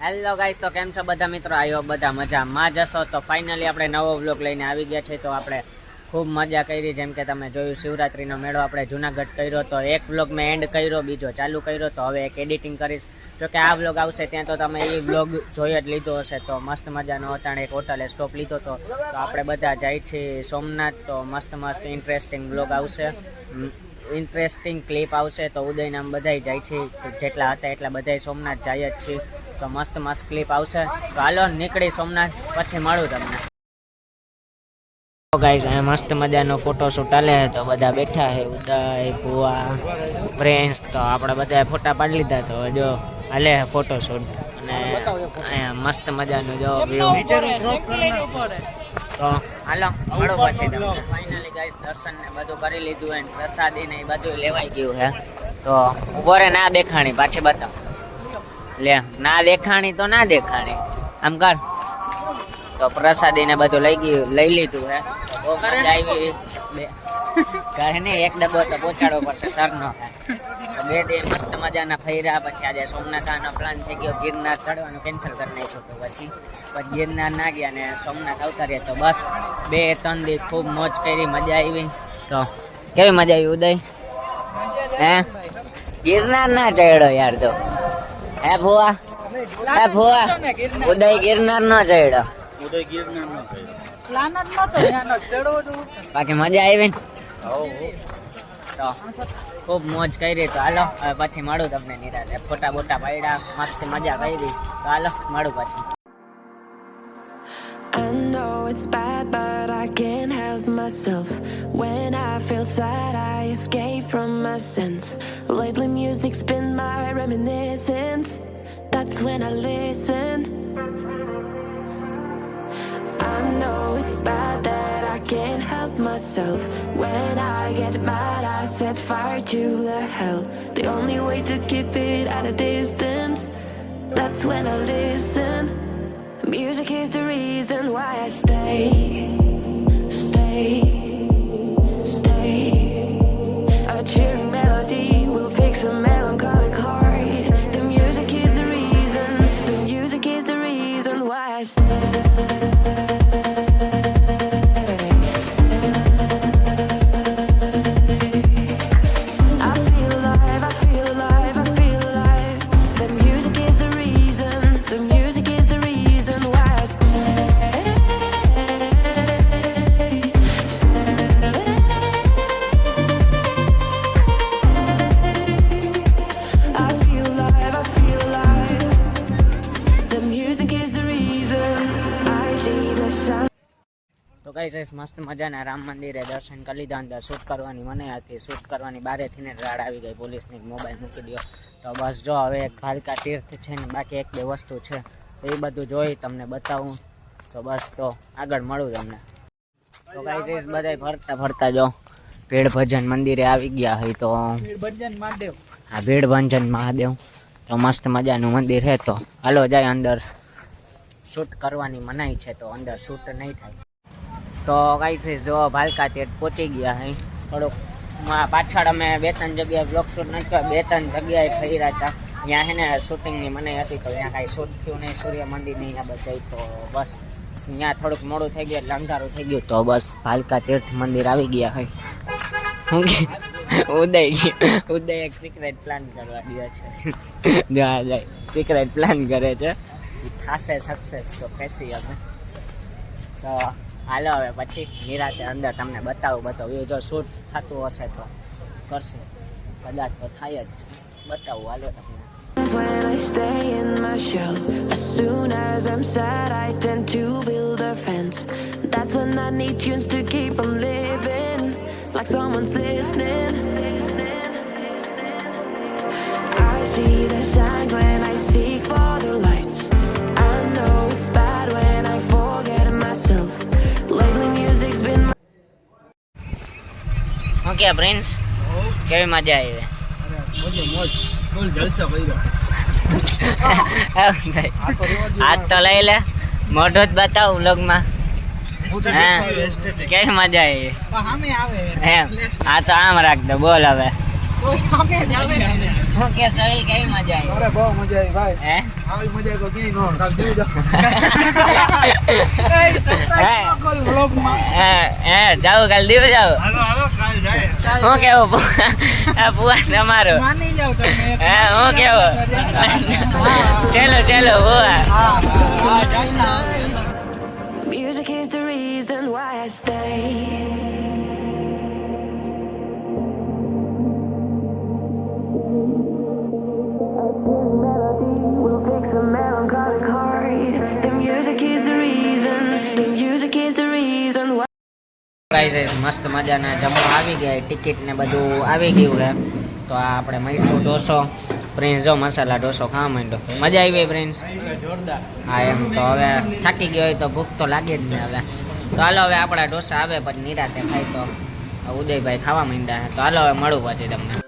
Hello guys, તો કેમ છો બધા મિત્રો? આવ્યો બધા મજામાં જ હશો. તો ફાઇનલી આપણે નવો વ્લોગ લઈને આવી ગયા છે. તો આપણે ખૂબ મજા કરી. જેમ કે તમે જોયું, શિવરાત્રીનો મેળો આપણે જુનાગઢ કર્યો. તો એક વ્લોગ મેં એન્ડ કર્યો, બીજો ચાલુ કર્યો. તો હવે એક એડિટિંગ કરીશ. જોકે આ વ્લોગ આવશે ત્યાં તો તમે એ વ્લોગ જોઈ જ લીધો હશે. તો મસ્ત મજાનો અટાણે એક હોટલે સ્ટોપ લીધો તો આપણે બધા જાય છીએ સોમનાથ. તો મસ્ત ઇન્ટરેસ્ટિંગ વ્લોગ આવશે, ઇન્ટરેસ્ટિંગ ક્લિપ આવશે. તો ઉદયનામ બધાય જાય છે, જેટલા હતા એટલા બધાય સોમનાથ જાય જ છે. તો મસ્ત ક્લિપ આવશે. તો હાલો નીકળી સોમનાથ, પછી મળું તમને. ગાઈસ, આ મસ્ત મજાનો ફોટોશૂટ હાલે. તો બધા બેઠા છે, ઉદય, ભુવા, ફ્રેન્ડ્સ. તો આપણે બધા ફોટા પાડી લીધા. તો જો હાલે ફોટોશૂટ. અને અહીંયા મસ્ત મજાનું જો વ્યૂ. તો હાલો મળો પછી તમને. ફાઇનલી ગાઈસ, દર્શન ને બધું કરી લીધું અને પ્રસાદી ને એ બધું લેવાઈ ગયું છે. તો ઉભો રે, ના દેખાણી પાછી બતાવ. લે, ના દેખાણી તો ના દેખાણી, આમ કર. તો પ્રસાદી ને બધું લઈ લીધું હે. બહુ મજા આવી. ઘરે નહીં, એક ડબ્બો તો પહોંચાડવો પડશે સરનો. તો 2 દિન મસ્ત મજાના ફર્યા. પછી આજે સોમનાથ આનો પ્લાન થઈ ગયો. ગિરનાર ચડવાનું કેન્સલ કરી નાખ્યું. તો પછી ગિરનાર ના ગયા ને સોમનાથ આવતા રહ્યા. તો બસ 2-3 દિવસ ખૂબ મોજ કરી, મજા આવી. તો કેવી મજા આવી ઉદય? હે, ગિરનાર ના ચડ્યો યાર. તો હે ભુવા, ઉદય ગિરનાર નો ચડ્યો. બાકી મજા આવી ને? તો ખૂબ મોજ કરી. તો હાલો હવે પછી મળું તમને નિરાતે. ફોટા બોટા પાડ્યા, મસ્ત મજા કરી. તો હાલો મળું પછી. I know it's bad, but I can't help myself. When I feel sad, I escape from my sense. Lately music's been my reminiscence. That's when I listen. I know it's bad that I can't help myself. When I get mad, I set fire to the hell. The only way to keep it at a distance, that's when I listen. Music is the reason why I stay. A cheering melody will fix a melancholic heart. The music is the reason. The music is the reason why I stay. તો કઈ છે, મસ્ત મજાના રામ મંદિરે દર્શન કરી લીધા. અંદર શૂટ કરવાની મને હતી. શૂટ કરવાની બારેથી ને રાડ આવી ગઈ પોલીસની, મોબાઈલ મૂકી દો. તો બસ જો હવે એક ભાલકા તીર્થ છે ને બાકી 1-2 વસ્તુ છે. તો એ બધું જોઈ તમને બતાવું. તો બસ તો આગળ મળું તમને. તો કઈ છે, બધા ફરતા જો ભીડ ભજન મંદિરે આવી ગયા હોય. તો હા, ભીડ ભંજન મહાદેવ. તો મસ્ત મજાનું મંદિર છે. તો હાલો જાય અંદર. શૂટ કરવાની મનાઈ છે, તો અંદર શૂટ નહીં થાય. તો કઈ છે, જો ભાલકા તીર્થ પહોંચી ગયા હે. થોડુંક પાછળ અમે 2-3 જગ્યાએ બ્લોગ શૂટ નથી કર્યા. 2-3 જગ્યાએ ફર્યા હતા. ત્યાં છે ને શૂટિંગની મનાઈ હતી. તો ત્યાં કાંઈ શૂટ થયું નહીં. સૂર્ય મંદિર નહીં આ બધા. તો બસ ત્યાં થોડુંક મોડું થઈ ગયું એટલે અંધારું થઈ ગયું. તો બસ ભાલકા તીર્થ મંદિર આવી ગયા હોય. ઉદય એક સિક્રેટ પ્લાન કરવા દે છે. જાય સિક્રેટ પ્લાન કરે છે. ખાસે સક્સેસ તો પેસી અમે. તો હાલો હવે પછી નિરાતે અંદર તમને બતાવું. જો શૂટ થતું હશે તો કરશે, કદાચ તો થાય જ છે. બતાવું હાલો તમને. When I stay in my shell, as soon as I'm sad, I tend to build a fence. That's when I need tunes to keep on living, like someone's listening. I see the signs when I seek for the lights. I know it's bad when I forget myself. Lately music's been my... okay prince, કેવી મજા આવી? મોજ ફૂલ જલસો કર્યો. હાથ તો લઈ લે, મોઢું જ બતાવ વ્લોગમાં. કેવી મજા આવી? એમ હા, તો આમ રાખ દો. બોલ હવે. હું કે સોહિલ કેવી મજા આવી? અરે બહુ મજા આવી ભાઈ. હે આવી મજા તો ક્યાંય ન કાલ દીવ જાવ. હે જાવ કાલ દીવ જાવ. હાલો કાલ જાય. હું કેવું આ પુઆ તમારું? માની જાવ તમે. હે હું કેવું? ચલો પુઆ. Music is the reason why I stay. We'll fix a melancholic heart. The music is the reason. The music is the reason why. Guys મસ્ત મજાના જમવા આવી ગયા, ટિકિટ ને બધું આવી ગયું છે. તો આ આપણે મૈસૂર ઢોસો, પ્રિન્સ જો મસાલા ઢોસો ખાવા માંડ્યો. મજા આવી પ્રિન્સ? જોરદાર. હા એમ તો હવે થાકી ગયો હોય તો ભૂખ તો લાગે જ ને હવે. તો હાલો હવે આપણા ઢોસા આવે પછી નિરાતે ખાઈ. તો ઉદયભાઈ ખાવા માંડ્યા. તો હાલો હવે મળું પછી તમને.